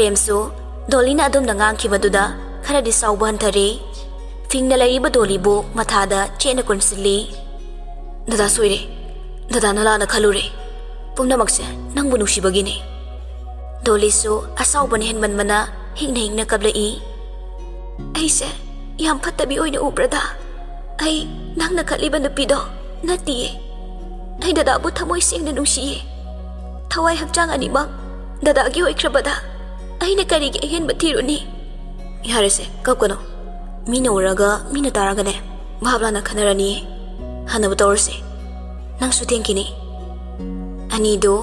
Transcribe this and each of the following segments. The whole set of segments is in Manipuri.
ꯄ꯭ꯔꯦꯝꯁꯨ ꯗꯣꯂꯤꯅ ꯑꯗꯨꯝꯅ ꯉꯥꯡꯈꯤꯕꯗꯨꯗ ꯈꯔꯗꯤ ꯁꯥꯎꯕ ꯍꯟꯊꯔꯦ꯫ ꯐꯤꯡꯅ ꯂꯩꯔꯤꯕ ꯗꯣꯂꯤꯕꯨ ꯃꯊꯥꯗ ꯆꯦꯠꯅ ꯀꯨꯟꯁꯤꯜꯂꯤ꯫ ꯗꯗꯥ ꯁꯣꯏꯔꯦ, ꯗꯗꯥꯅ ꯂꯥꯟꯅ ꯈꯜꯂꯨꯔꯦ, ꯄꯨꯝꯅꯃꯛꯁꯦ ꯅꯪꯕꯨ ꯅꯨꯡꯁꯤꯕꯒꯤꯅꯤ꯫ ꯗꯣꯂꯤꯁꯨ ꯑꯁꯥꯎꯕꯅ ꯍꯦꯟꯃꯟꯕꯅ ꯍꯤꯡꯅ ꯍꯤꯡꯅ ꯀꯞꯂꯛꯏ꯫ ꯑꯩꯁꯦ ꯌꯥꯝ ꯐꯠꯇꯕꯤ ꯑꯣꯏꯅ ꯎꯕ꯭ꯔꯗ? ꯑꯩ ꯅꯪꯅ ꯈꯠꯂꯤꯕ ꯅꯨꯄꯤꯗꯣ ꯅꯠꯇꯤꯌꯦ꯫ ꯑꯩ ꯗꯗꯥꯕꯨ ꯊꯃꯣꯏ ꯁꯦꯡꯅ ꯅꯨꯡꯁꯤꯌꯦ꯫ ꯊꯋꯥꯏ ꯍꯛꯆꯥꯡ ꯑꯅꯤꯃꯛ ꯗꯗꯥꯒꯤ ꯑꯣꯏꯈ꯭ꯔꯕꯗ ꯑꯩꯅ ꯀꯔꯤꯒꯤ ꯑꯍꯦꯟꯕ ꯊꯤꯔꯨꯅꯤ? ꯌꯥꯔꯦꯁꯦ, ꯀꯞꯀꯅꯣ꯫ ꯃꯤꯅ ꯎꯔꯒ ꯃꯤꯅ ꯇꯥꯔꯒꯅꯦ ꯚꯥꯞ ꯂꯥꯟꯅ ꯈꯟꯅꯔꯅꯤꯌꯦ꯫ ꯍꯟꯅꯕ ꯇꯧꯔꯁꯦ, ꯅꯪꯁꯨ ꯊꯦꯡꯈꯤꯅꯤ꯫ ꯑꯅꯤꯗꯨ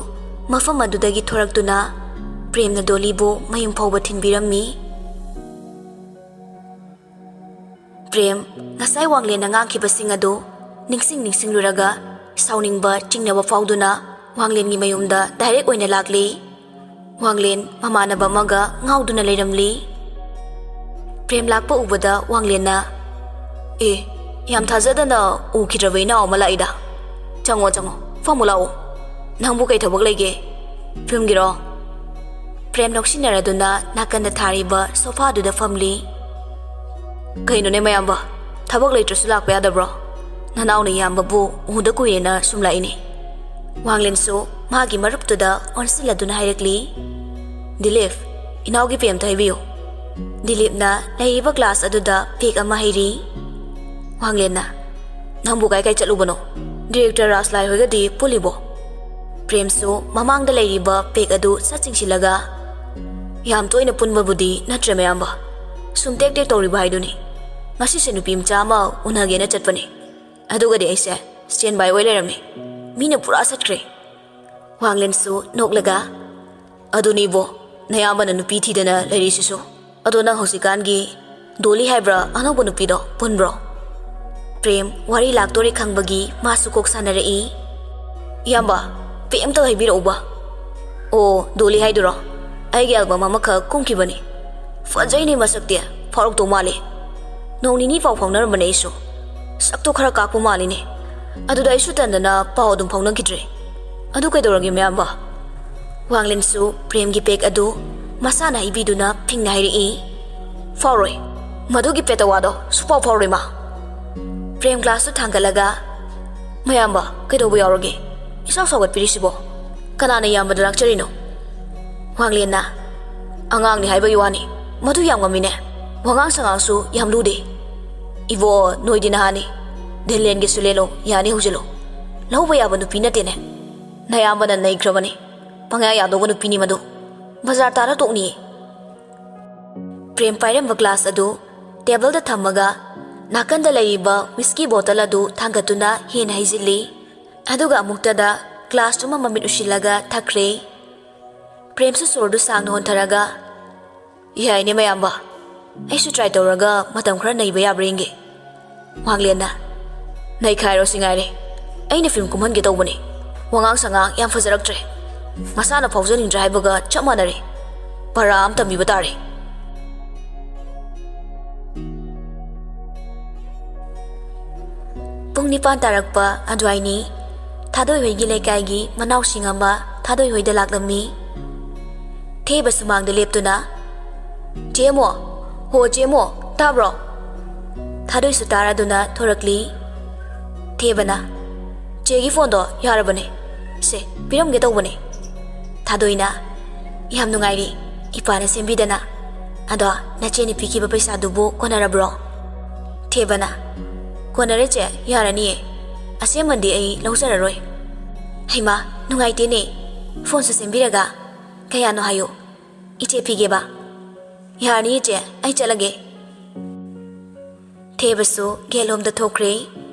ꯃꯐꯝ ꯑꯗꯨꯗꯒꯤ ꯊꯣꯔꯛꯇꯨꯅ ꯄ꯭ꯔꯦꯝꯅ ꯗꯣꯂꯤꯕꯨ ꯃꯌꯨꯝ ꯐꯥꯎꯕ ꯊꯤꯟꯕꯤꯔꯝꯃꯤ꯫ ꯄ꯭ꯔꯦꯝ ꯉꯁꯥꯏ ꯋꯥꯡꯂꯦꯟꯅ ꯉꯥꯡꯈꯤꯕꯁꯤꯡ ꯑꯗꯨ ꯅꯤꯡꯁꯤꯡꯂꯨꯔꯒ ꯁꯥꯎꯅꯤꯡꯕ ꯆꯤꯡꯅꯕ ꯐꯥꯎꯗꯨꯅ ꯋꯥꯡꯂꯦꯟꯒꯤ ꯃꯌꯨꯝꯗ ꯗꯥꯏꯔꯦꯛ ꯑꯣꯏꯅ ꯂꯥꯛꯂꯤ꯫ ꯋꯥꯡꯂꯦꯟ ꯃꯃꯥꯟꯅꯕ ꯑꯃꯒ ꯉꯥꯎꯗꯨꯅ ꯂꯩꯔꯝꯂꯤ꯫ ꯄ꯭ꯔꯦꯝ ꯂꯥꯛꯄ ꯎꯕꯗ ꯋꯥꯡꯂꯦꯟꯅ ꯌꯥꯝ ꯊꯥꯖꯗꯅ ꯎꯈꯤꯗ꯭ꯔꯕ ꯏꯅꯥꯎ ꯑꯃ ꯂꯥꯛꯏꯗ꯫ ꯆꯪꯉꯣ ꯆꯪꯉꯣ, ꯐꯝꯃꯨ ꯂꯥꯛꯑꯣ꯫ ꯅꯪꯕꯨ ꯀꯩ ꯊꯕꯛ ꯂꯩꯒꯦ? ꯐꯤꯜꯝꯒꯤꯔꯣ? ꯄ꯭ꯔꯦꯝ ꯂꯧꯁꯤꯟꯅꯔꯗꯨꯅ ꯅꯥꯀꯟꯗ ꯊꯥꯔꯤꯕ ꯁꯣꯐꯥꯗꯨꯗ ꯐꯝꯂꯤ꯫ ꯀꯩꯅꯣꯅꯦ ꯃꯌꯥꯝꯕ, ꯊꯕꯛ ꯂꯩꯇ꯭ꯔꯁꯨ ꯂꯥꯛꯄ ꯌꯥꯗꯕ꯭ꯔꯣ? ꯅꯅꯥꯎꯅ ꯏꯌꯥꯝꯕꯕꯨ ꯎꯗ ꯀꯨꯏꯔꯦꯅ ꯁꯨꯝ ꯂꯥꯛꯏꯅꯦ꯫ ꯋꯥꯡꯂꯦꯟꯁꯨ ꯃꯥꯒꯤ ꯃꯔꯨꯞꯇꯨꯗ ꯑꯣꯟꯁꯤꯜꯂꯗꯨꯅ ꯍꯥꯏꯔꯛꯂꯤ꯫ ꯗꯤꯂꯤꯞ, ꯏꯅꯥꯎꯒꯤ ꯄꯦ ꯑꯝꯇ ꯍꯩꯕꯤꯌꯨ꯫ ꯗꯤꯂꯤꯞꯅ ꯂꯩꯔꯤꯕ ꯒ꯭ꯂꯥꯁ ꯑꯗꯨꯗ ꯄꯦꯛ ꯑꯃ ꯍꯩꯔꯤ꯫ ꯋꯥꯡꯂꯦꯟꯅ, ꯅꯪꯕꯨ ꯀꯥꯏ ꯆꯠꯂꯨꯕꯅꯣ? ꯗꯤꯔꯦꯛꯇꯔ ꯔꯥꯖꯂꯥꯏ ꯍꯣꯏꯒꯗꯤ ꯄꯨꯜꯂꯤꯕꯣ? ꯄ꯭ꯔꯦꯝꯁꯨ ꯃꯃꯥꯡꯗ ꯂꯩꯔꯤꯕ ꯄꯦꯛ ꯑꯗꯨ ꯁꯠ ꯆꯤꯡꯁꯤꯜꯂꯒ, ꯌꯥꯝ ꯇꯣꯏꯅ ꯄꯨꯟꯕꯕꯨꯗꯤ ꯅꯠꯇ꯭ꯔꯦ ꯃꯌꯥꯝꯕ, ꯁꯨꯝ ꯇꯦꯛ ꯇꯦꯛ ꯇꯧꯔꯤꯕ ꯍꯥꯏꯗꯨꯅꯤ꯫ ꯉꯁꯤꯁꯦ ꯅꯨꯄꯤ ꯃꯆꯥ ꯑꯃ ꯎꯅꯒꯦꯅ ꯆꯠꯄꯅꯤ, ꯑꯗꯨꯒꯗꯤ ꯑꯩꯁꯦ ꯁ꯭ꯇꯦꯟ ꯕꯥꯏ ꯑꯣꯏ ꯂꯩꯔꯝꯃꯤ꯫ ꯃꯤꯅ ꯄꯨꯔꯥ ꯆꯠꯈ꯭ꯔꯦ꯫ ꯋꯥꯡꯂꯦꯟꯁꯨ ꯅꯣꯛꯂꯒ, ꯑꯗꯨꯅꯤꯕꯣ ꯅꯌꯥꯝꯕꯅ ꯅꯨꯄꯤ ꯊꯤꯗꯅ ꯂꯩꯔꯤꯁꯤꯁꯨ꯫ ꯑꯗꯣ ꯅꯪ ꯍꯧꯖꯤꯛꯀꯥꯟꯒꯤ ꯗꯣꯂꯤ ꯍꯥꯏꯕ꯭ꯔꯥ ꯑꯅꯧꯕ ꯅꯨꯄꯤꯗꯣ ꯄꯨꯟꯕ꯭ꯔꯣ? ꯄ꯭ꯔꯦꯝ ꯋꯥꯔꯤ ꯂꯥꯛꯇꯣꯔꯦ ꯈꯪꯕꯒꯤ ꯃꯥꯁꯨ ꯀꯣꯛ ꯁꯥꯟꯅꯔꯛꯏ꯫ ꯏꯌꯥꯝꯕ, ꯄꯦꯛ ꯑꯝꯇ ꯍꯩꯕꯤꯔꯛꯎꯕ꯫ ꯑꯣ, ꯗꯣꯂꯤ ꯍꯥꯏꯗꯨꯔꯣ? ꯑꯩꯒꯤ ꯑꯦꯜꯕꯝ ꯑꯃꯈꯛ ꯀꯨꯝꯈꯤꯕꯅꯤ꯫ ꯐꯖꯩꯅꯦ ꯃꯁꯛꯇꯤ, ꯐꯥꯎꯔꯛꯇꯧ ꯃꯥꯜꯂꯤ꯫ ꯅꯣꯡ ꯅꯤꯅꯤ ꯄꯥꯎ ꯐꯥꯎꯅꯔꯝꯕꯅꯦ ꯑꯩꯁꯨ꯫ ꯁꯛꯇꯣ ꯈꯔ ꯀꯥꯛꯄ ꯃꯥꯜꯂꯤꯅꯦ꯫ ꯑꯗꯨꯗ ꯑꯩꯁꯨ ꯇꯟꯗꯅ ꯄꯥꯎ ꯑꯗꯨꯝ ꯐꯥꯎꯅꯈꯤꯗ꯭ꯔꯦ꯫ ꯑꯗꯨ ꯀꯩꯗꯧꯔꯒꯦ ꯃꯌꯥꯝꯕ? ꯋꯥꯡꯂꯦꯟꯁꯨ ꯄ꯭ꯔꯦꯝꯒꯤ ꯄꯦꯛ ꯑꯗꯨ ꯃꯁꯥꯅ ꯍꯩꯕꯤꯗꯨꯅ ꯐꯤꯡꯅ ꯍꯥꯏꯔꯛꯏ꯫ ꯐꯥꯎꯔꯣꯏ, ꯃꯗꯨꯒꯤ ꯄꯦꯇꯋꯥꯗꯣ ꯁꯨꯡꯐꯥꯎ ꯐꯥꯎꯔꯣꯏ ꯃꯥ꯫ ꯄ꯭ꯔꯦꯝ ꯒ꯭ꯂꯥꯁꯇꯨ ꯊꯥꯡꯒꯠꯂꯒ, ꯃꯌꯥꯝꯕ ꯀꯩꯗꯧꯕ ꯌꯥꯎꯔꯒꯦ? ꯏꯁꯥꯎ ꯁꯥꯎꯒꯠꯄꯤꯔꯤꯁꯤꯕꯣ? ꯀꯅꯥꯅ ꯏꯌꯥꯝꯕꯗ ꯂꯥꯛꯆꯔꯤꯅꯣ? ꯋꯥꯡꯂꯦꯟꯅ, ꯑꯉꯥꯡꯅꯤ ꯍꯥꯏꯕꯒꯤ ꯋꯥꯅꯤ, ꯃꯗꯨ ꯌꯥꯝ ꯉꯝꯃꯤꯅꯦ꯫ ꯋꯥꯉꯥꯡ ꯁꯉꯥꯡꯁꯨ ꯌꯥꯝ ꯂꯨꯗꯦ꯫ ꯏꯕꯣ, ꯅꯣꯏꯗꯤ ꯅꯍꯥꯟꯅꯤ, ꯗꯤꯜꯂꯦꯟꯒꯤꯁꯨ ꯂꯦꯜꯂꯣ, ꯌꯥꯅꯤ ꯍꯧꯖꯤꯜꯂꯣ꯫ ꯂꯧꯕ ꯌꯥꯕ ꯅꯨꯄꯤ ꯅꯠꯇꯦꯅꯦ꯫ ꯅꯌꯥꯝꯕꯅ ꯅꯩꯈ꯭ꯔꯕꯅꯤ, ꯄꯪꯌꯥ ꯌꯥꯗꯧꯕ ꯅꯨꯄꯤꯅꯤ ꯃꯗꯨ꯫ ꯕꯖꯥꯔ ꯇꯥꯔ ꯇꯣꯛꯅꯤꯌꯦ꯫ ꯄ꯭ꯔꯦꯝ ꯄꯥꯏꯔꯝꯕ ꯒ꯭ꯂꯥꯁ ꯑꯗꯨ ꯇꯦꯕꯜꯗ ꯊꯝꯃꯒ ꯅꯥꯀꯟꯗ ꯂꯩꯔꯤꯕ ꯋꯤꯁꯀꯤ ꯕꯣꯇꯜ ꯑꯗꯨ ꯊꯥꯡꯒꯠꯇꯨꯅ ꯍꯦꯟꯅ ꯍꯩꯖꯤꯜꯂꯤ꯫ ꯑꯗꯨꯒ ꯑꯃꯨꯛꯇꯗ ꯒ꯭ꯂꯥꯁꯇꯨꯃ ꯃꯃꯤꯠ ꯎꯏꯁꯤꯜꯂꯒ ꯊꯛꯈ꯭ꯔꯦ꯫ ꯄ꯭ꯔꯦꯝꯁꯨ ꯁꯣꯔꯗꯨ ꯁꯥꯡꯅ ꯍꯣꯟꯊꯔꯒ, ꯌꯥꯏꯅꯦ ꯃꯌꯥꯝꯕ, ꯑꯩꯁꯨ ꯇ꯭ꯔꯥꯏ ꯇꯧꯔꯒ ꯃꯇꯝ ꯈꯔ ꯅꯩꯕ ꯌꯥꯕ꯭ꯔꯥ ꯌꯦꯡꯒꯦ꯫ ꯋꯥꯡꯂꯦꯟꯅ, ꯅꯩꯈꯥꯏꯔꯣ ꯁꯤꯉꯥꯏꯔꯦ, ꯑꯩꯅ ꯐꯤꯜꯝ ꯀꯨꯝꯍꯟꯒꯦ ꯇꯧꯕꯅꯤ꯫ ꯋꯥꯉꯥꯡ ꯁꯉꯥꯡ ꯌꯥꯝ ꯐꯖꯔꯛꯇ꯭ꯔꯦ, ꯃꯁꯥꯅ ꯐꯥꯎꯖꯅꯤꯡꯗ꯭ꯔꯦ ꯍꯥꯏꯕꯒ ꯆꯞ ꯃꯥꯟꯅꯔꯦ꯫ ꯄꯔꯥ ꯑꯃ ꯇꯝꯕꯤꯕ ꯇꯥꯔꯦ꯫ ꯄꯨꯡ 9 ꯇꯥꯔꯛꯄ ꯑꯗꯨꯋꯥꯏꯅꯤ꯫ ꯊꯥꯗꯣꯏ ꯍꯣꯏꯒꯤ ꯂꯩꯀꯥꯏꯒꯤ ꯃꯅꯥꯎꯁꯤꯡ ꯑꯃ ꯊꯥꯗꯣꯏ ꯍꯣꯏꯗ ꯂꯥꯛꯂꯝꯃꯤ꯫ ꯊꯦꯕ ꯁꯨꯃꯥꯡꯗ ꯂꯦꯞꯇꯨꯅ, ꯆꯦꯃꯣ, ꯍꯣ ꯆꯦꯃꯣ, ꯇꯥꯕ꯭ꯔꯣ? ꯊꯥꯗꯣꯏꯁꯨ ꯇꯥꯔꯗꯨꯅ ꯊꯣꯔꯛꯂꯤ꯫ ꯊꯦꯕꯅ, ꯆꯦꯒꯤ ꯐꯣꯟꯗꯣ ꯌꯥꯔꯕꯅꯦ, ꯁꯦ ꯄꯤꯔꯝꯒꯦ ꯇꯧꯕꯅꯦ꯫ ꯊꯥꯗꯣꯏꯅ, ꯌꯥꯝ ꯅꯨꯡꯉꯥꯏꯔꯤ, ꯏꯄꯥꯅ ꯁꯦꯝꯕꯤꯗꯅ꯫ ꯑꯗꯣ ꯅꯆꯦꯅ ꯄꯤꯈꯤꯕ ꯄꯩꯁꯥꯗꯨꯕꯨ ꯀꯣꯟꯅꯔꯕ꯭ꯔꯣ? ꯊꯦꯕꯅ, ꯀꯣꯟꯅꯔꯦ ꯆꯦ, ꯌꯥꯔꯅꯤꯌꯦ꯫ ꯑꯁꯦꯡꯕꯗꯤ ꯑꯩ ꯂꯧꯖꯔꯔꯣꯏ꯫ ꯍꯩꯃꯥ, ꯅꯨꯡꯉꯥꯏꯇꯦꯅꯦ, ꯐꯣꯟꯁꯨ ꯁꯦꯝꯕꯤꯔꯒ꯫ ꯀꯌꯥꯅꯣ ꯍꯥꯏꯌꯨ, ꯏꯆꯦ ꯄꯤꯒꯦꯕ꯫ ꯌꯥꯔꯅꯤꯌꯦ ꯆꯦ, ꯑꯩ ꯆꯠꯂꯒꯦ꯫ ꯊꯦꯕꯁꯨ ꯒꯦꯠꯂꯣꯝꯗ ꯊꯣꯛꯈ꯭ꯔꯦ꯫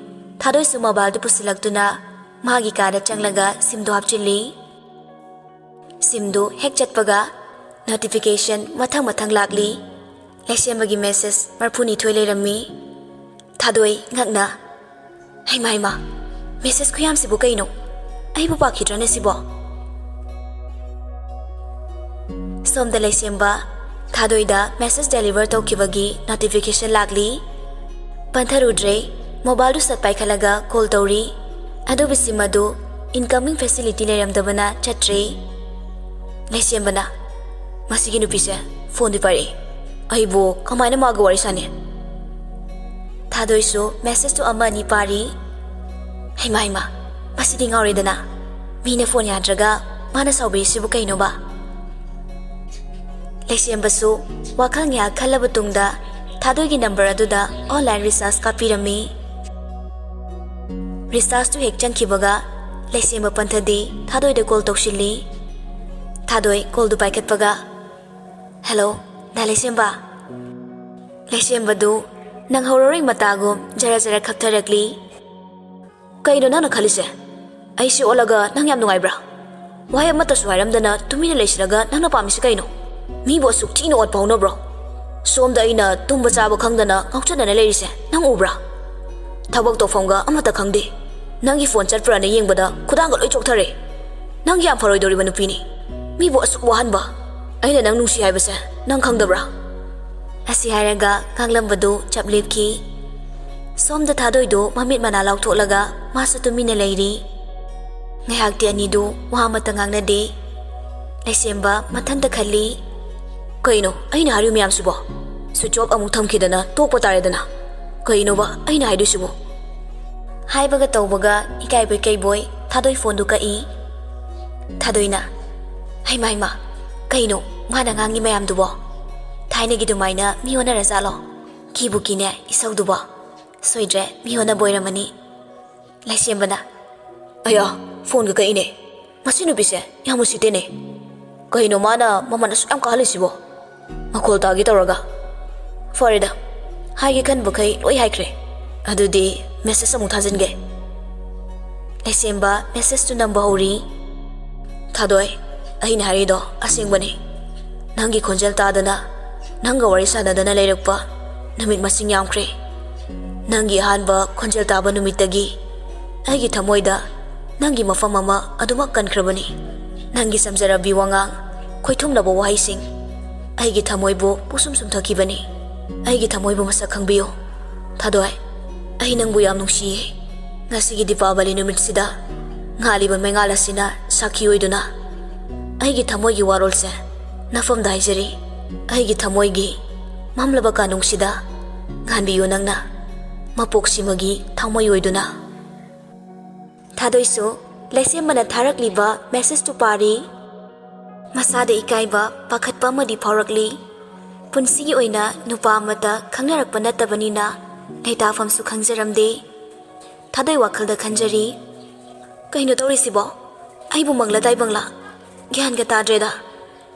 ꯊꯥꯗꯣꯏꯁꯨ ꯃꯣꯕꯥꯏꯜꯗꯨ ꯄꯨꯁꯤꯜꯂꯛꯇꯨꯅ ꯃꯥꯒꯤ ꯀꯥꯗ ꯆꯪꯂꯒ ꯁꯤꯝꯗꯨ ꯍꯥꯞꯆꯤꯜꯂꯤ꯫ ꯁꯤꯝꯗꯨ ꯍꯦꯛ ꯆꯠꯄꯒ ꯅꯣꯇꯤꯐꯤꯀꯦꯁꯟ ꯃꯊꯪ ꯃꯊꯪ ꯂꯥꯛꯂꯤ꯫ ꯂꯩꯁꯦꯝꯕꯒꯤ ꯃꯦꯁꯦꯖ 42 ꯂꯩꯔꯝꯃꯤ꯫ ꯊꯥꯗꯣꯏ ꯉꯛꯅ, ꯍꯩꯃꯥ ꯍꯩꯃꯥ, ꯃꯦꯁꯦꯖ ꯈꯨꯌꯥꯝꯁꯤꯕꯨ ꯀꯩꯅꯣ? ꯑꯩꯕꯨ ꯄꯥꯈꯤꯗ꯭ꯔꯅꯦ ꯁꯤꯕꯣ? ꯁꯣꯝꯗ ꯂꯩꯁꯦꯝꯕ ꯊꯥꯗꯣꯏꯗ ꯃꯦꯁꯦꯖ ꯗꯦꯂꯤꯚꯔ ꯇꯧꯈꯤꯕꯒꯤ ꯅꯣꯇꯤꯐꯤꯀꯦꯁꯟ ꯂꯥꯛꯂꯤ꯫ ꯄꯟꯊꯔꯨꯗ꯭ꯔꯦ, ꯃꯣꯕꯥꯏꯜꯗꯨ ꯁꯠ ꯄꯥꯏꯈꯠꯂꯒ ꯀꯣꯜ ꯇꯧꯔꯤ꯫ ꯑꯗꯨꯕꯨ ꯁꯤꯝ ꯑꯗꯨ ꯏꯟꯀꯃꯤꯡ ꯐꯦꯁꯤꯂꯤꯇꯤ ꯂꯩꯔꯝꯗꯕꯅ ꯆꯠꯇ꯭ꯔꯦ꯫ ꯂꯩꯁꯦꯝꯕꯅ, ꯃꯁꯤꯒꯤ ꯅꯨꯄꯤꯁꯦ ꯐꯣꯟꯗꯤ ꯄꯥꯏꯔꯛꯏ ꯑꯩꯕꯨ ꯀꯃꯥꯏꯅ ꯃꯥꯒ ꯋꯥꯔꯤ ꯁꯥꯅꯤ ꯊꯥꯗꯣꯏꯁꯨ ꯃꯦꯁꯦꯖꯇꯨ ꯑꯃ ꯑꯅꯤ ꯄꯥꯔꯤ ꯍꯩꯃꯥ ꯃꯁꯤꯗꯤ ꯉꯥꯎꯔꯦꯗꯅ ꯃꯤꯅ ꯐꯣꯟ ꯌꯥꯗ꯭ꯔꯒ ꯃꯥꯅ ꯁꯥꯎꯕꯤꯔꯤꯁꯤꯕꯨ ꯀꯩꯅꯣꯕ ꯂꯩꯁꯦꯝꯕꯁꯨ ꯋꯥꯈꯜ ꯉꯥꯏꯍꯥꯛ ꯈꯜꯂꯕ ꯇꯨꯡꯗ ꯊꯥꯗꯣꯏꯒꯤ ꯅꯝꯕꯔ ꯑꯗꯨꯗ ꯑꯣꯟꯂꯥꯏꯟ ꯔꯤꯆꯥꯔꯖ ꯀꯥꯞꯄꯤꯔꯝꯃꯤ ꯔꯤꯆꯥꯔꯖꯇꯨ ꯍꯦꯛ ꯆꯪꯈꯤꯕꯒ ꯂꯩꯁꯦꯝꯕ ꯄꯟꯊꯗꯤ ꯊꯥꯗꯣꯏꯗ ꯀꯣꯜ ꯇꯧꯁꯤꯜꯂꯤ ꯊꯥꯗꯣꯏ ꯀꯣꯜꯗꯨ ꯄꯥꯏꯈꯠꯄꯒ ꯍꯦꯜꯂꯣ ꯗꯥ ꯂꯩꯁꯦꯝꯕ ꯂꯩꯁꯦꯝꯕꯗꯨ ꯅꯪꯍꯧꯔꯔꯣꯏ ꯃꯇꯥꯒꯨꯝ ꯖꯔ ꯖꯔ ꯈꯞꯊꯔꯛꯂꯤ ꯀꯩꯅꯣ ꯅꯪꯅ ꯈꯜꯂꯤꯁꯦ ꯑꯩꯁꯤ ꯑꯣꯜꯂꯒ ꯅꯪ ꯌꯥꯝ ꯅꯨꯡꯉꯥꯏꯕ꯭ꯔꯥ ꯋꯥꯍꯩ ꯑꯃꯠꯇꯁꯨ ꯍꯥꯏꯔꯝꯗꯅ ꯇꯨꯃꯤꯟꯅ ꯂꯩꯁꯤꯜꯂꯒ ꯅꯪꯅ ꯄꯥꯝꯃꯤꯁꯤ ꯀꯩꯅꯣ ꯃꯤꯕꯨ ꯑꯁꯨꯛ ꯊꯤꯅ ꯑꯣꯠꯄ ꯍꯧꯅꯕ꯭ꯔꯣ ꯁꯣꯝꯗ ꯑꯩꯅ ꯇꯨꯝꯕ ꯆꯥꯕ ꯈꯪꯗꯅ ꯉꯥꯎꯆꯠꯅꯅ ꯂꯩꯔꯤꯁꯦ ꯅꯪ ꯎꯕ꯭ꯔꯥ ꯊꯕꯛ ꯇꯧꯐꯝꯒ ꯑꯃꯠꯇ ꯈꯪꯗꯦ ꯅꯪꯒꯤ ꯐꯣꯟ ꯆꯠꯄ꯭ꯔꯥꯅ ꯌꯦꯡꯕꯗ ꯈꯨꯗꯥꯡꯒ ꯂꯣꯏ ꯆꯣꯛꯊꯔꯦ ꯅꯪ ꯌꯥꯝ ꯐꯔꯣꯏꯗꯧꯔꯤꯕ ꯅꯨꯄꯤꯅꯤ ꯃꯤꯕꯨ ꯑꯁꯨꯛ ꯋꯥꯍꯟꯕ ꯑꯩꯅ ꯅꯪ ꯅꯨꯡꯁꯤ ꯍꯥꯏꯕꯁꯦ ꯅꯪ ꯈꯪꯗꯕ꯭ꯔꯥ ꯑꯁꯤ ꯍꯥꯏꯔꯒ ꯉꯥꯡꯂꯝꯕꯗꯨ ꯆꯞ ꯂꯦꯞꯈꯤ ꯁꯣꯝꯗ ꯊꯥꯗꯣꯏꯗꯨ ꯃꯃꯤꯠ ꯃꯅꯥ ꯂꯥꯎꯊꯣꯛꯂꯒ ꯃꯥꯁꯨ ꯇꯨꯃꯤꯟꯅ ꯂꯩꯔꯤ ꯉꯥꯏꯍꯥꯛꯇꯤ ꯑꯅꯤꯗꯨ ꯋꯥ ꯑꯃꯠꯇ ꯉꯥꯡꯅꯗꯦ ꯂꯩꯁꯦꯝꯕ ꯃꯊꯟꯇ ꯈꯜꯂꯤ ꯀꯩꯅꯣ ꯑꯩꯅ ꯍꯥꯏꯔꯤ ꯃꯌꯥꯝꯁꯤꯕꯣ ꯁ꯭ꯋꯤꯆ ꯑꯣꯐ ꯑꯃꯨꯛ ꯊꯝꯈꯤꯗꯅ ꯇꯣꯛꯄ ꯇꯥꯔꯦꯗꯅ ꯀꯩꯅꯣꯕ ꯑꯩꯅ ꯍꯥꯏꯗꯣꯏꯁꯤꯕꯣ ꯍꯥꯏꯕꯒ ꯇꯧꯕꯒ ꯏꯀꯥꯏꯕꯣꯏ ꯀꯩꯕꯣꯏ ꯊꯥꯗꯣꯏ ꯐꯣꯟꯗꯨ ꯀꯛꯏ ꯊꯥꯗꯣꯏꯅ ꯍꯩꯃꯥ ꯀꯩꯅꯣ ꯃꯥꯅ ꯉꯥꯡꯉꯤ ꯃꯌꯥꯝꯗꯨꯕꯣ ꯊꯥꯏꯅꯒꯤ ꯑꯗꯨꯃꯥꯏꯅ ꯃꯤ ꯑꯣꯟꯅꯔꯖꯥꯠꯂꯣ ꯀꯤꯕꯨ ꯀꯤꯅꯦ ꯏꯁꯧꯗꯨꯕꯣ ꯁꯣꯏꯗ꯭ꯔꯦ ꯃꯤ ꯑꯣꯟꯅꯕ ꯑꯣꯏꯔꯝꯃꯅꯤ ꯂꯩꯁꯦꯝꯕꯅ ꯑꯌꯥ ꯐꯣꯟꯒ ꯀꯛꯏꯅꯦ ꯃꯁꯤ ꯅꯨꯄꯤꯁꯦ ꯌꯥꯝ ꯎꯁꯤꯠꯇꯦꯅꯦ ꯀꯩꯅꯣ ꯃꯥꯅ ꯃꯃꯜ ꯑꯁꯨꯛ ꯌꯥꯝ ꯀꯥꯍꯜꯂꯤꯁꯤꯕꯣ ꯃꯈꯣꯜ ꯇꯥꯒꯦ ꯇꯧꯔꯒ ꯐꯔꯦꯗ ꯍꯥꯏꯒꯦ ꯈꯟꯕꯈꯩ ꯂꯣꯏ ꯍꯥꯏꯈ꯭ꯔꯦ ꯑꯗꯨꯗꯤ ꯃꯦꯁꯦꯖ ꯑꯃꯨꯛ ꯊꯥꯖꯤꯟꯒꯦ ꯂꯩꯁꯦꯝꯕ ꯃꯦꯁꯦꯖꯇꯨ ꯅꯝꯕ ꯍꯧꯔꯤ ꯊꯥꯗꯣꯏ ꯑꯩꯅ ꯍꯥꯏꯔꯤꯗꯣ ꯑꯁꯦꯡꯕꯅꯤ ꯅꯪꯒꯤ ꯈꯣꯟꯖꯦꯜ ꯇꯥꯗꯅ ꯅꯪꯒ ꯋꯥꯔꯤ ꯁꯥꯟꯅꯗꯅ ꯂꯩꯔꯛꯄ ꯅꯨꯃꯤꯠ ꯃꯁꯤꯡ ꯌꯥꯝꯈ꯭ꯔꯦ ꯅꯪꯒꯤ ꯑꯍꯥꯟꯕ ꯈꯣꯟꯖꯦꯜ ꯇꯥꯕ ꯅꯨꯃꯤꯠꯇꯒꯤ ꯑꯩꯒꯤ ꯊꯃꯣꯏꯗ ꯅꯪꯒꯤ ꯃꯐꯝ ꯑꯃ ꯑꯗꯨꯃꯛ ꯀꯟꯈ꯭ꯔꯕꯅꯤ ꯅꯪꯒꯤ ꯁꯝꯖꯔꯕꯤ ꯋꯥꯉꯥꯡ ꯈꯣꯏꯊꯨꯝꯂꯕ ꯋꯥꯍꯩꯁꯤꯡ ꯑꯩꯒꯤ ꯊꯃꯣꯏꯕꯨ ꯄꯨꯁꯨꯝ ꯁꯨꯝꯊꯈꯤꯕꯅꯤ ꯑꯩꯒꯤ ꯊꯃꯣꯏꯕꯨ ꯃꯁꯛ ꯈꯪꯕꯤꯌꯨ ꯊꯥꯗꯣꯏ ꯑꯩ ꯅꯪꯕꯨ ꯌꯥꯝ ꯅꯨꯡꯁꯤꯌꯦ ꯉꯁꯤꯒꯤ ꯗꯤꯄꯥꯕꯂꯤ ꯅꯨꯃꯤꯠꯁꯤꯗ ꯉꯥꯜꯂꯤꯕ ꯃꯩꯉꯥꯜ ꯑꯁꯤꯅ ꯁꯥꯈꯤ ꯑꯣꯏꯗꯨꯅ ꯑꯩꯒꯤ ꯊꯃꯣꯏꯒꯤ ꯋꯥꯔꯣꯜꯁꯦ ꯅꯐꯝꯗ ꯍꯥꯏꯖꯔꯤ ꯑꯩꯒꯤ ꯊꯃꯣꯏꯒꯤ ꯃꯝꯂꯕ ꯀꯥꯅꯨꯡꯁꯤꯗ ꯉꯥꯟꯕꯤꯌꯨ ꯅꯪꯅ ꯃꯄꯣꯛꯁꯤꯃꯒꯤ ꯊꯥꯎꯃꯩ ꯑꯣꯏꯗꯨꯅ ꯊꯥꯗꯣꯏꯁꯨ ꯂꯩꯁꯦꯝꯕꯅ ꯊꯥꯔꯛꯂꯤꯕ ꯃꯦꯁꯦꯖꯇꯨ ꯄꯥꯔꯤ ꯃꯁꯥꯗ ꯏꯀꯥꯏꯕ ꯄꯥꯈꯠꯄ ꯑꯃꯗꯤ ꯐꯥꯎꯔꯛꯂꯤ ꯄꯨꯟꯁꯤꯒꯤ ꯑꯣꯏꯅ ꯅꯨꯄꯥ ꯑꯃꯠꯇ ꯈꯪꯅꯔꯛꯄ ꯅꯠꯇꯕꯅꯤꯅ ꯂꯩꯇꯥꯐꯝꯁꯨ ꯈꯪꯖꯔꯝꯗꯦ ꯊꯥꯗꯣꯏ ꯋꯥꯈꯜꯗ ꯈꯟꯖꯔꯤ ꯀꯩꯅꯣ ꯇꯧꯔꯤꯁꯤꯕꯣ ꯑꯩꯕꯨ ꯃꯪꯂ ꯇꯥꯏꯕꯪꯂꯥ ꯒ꯭ꯌꯥꯟꯒ ꯇꯥꯗ꯭ꯔꯦꯗ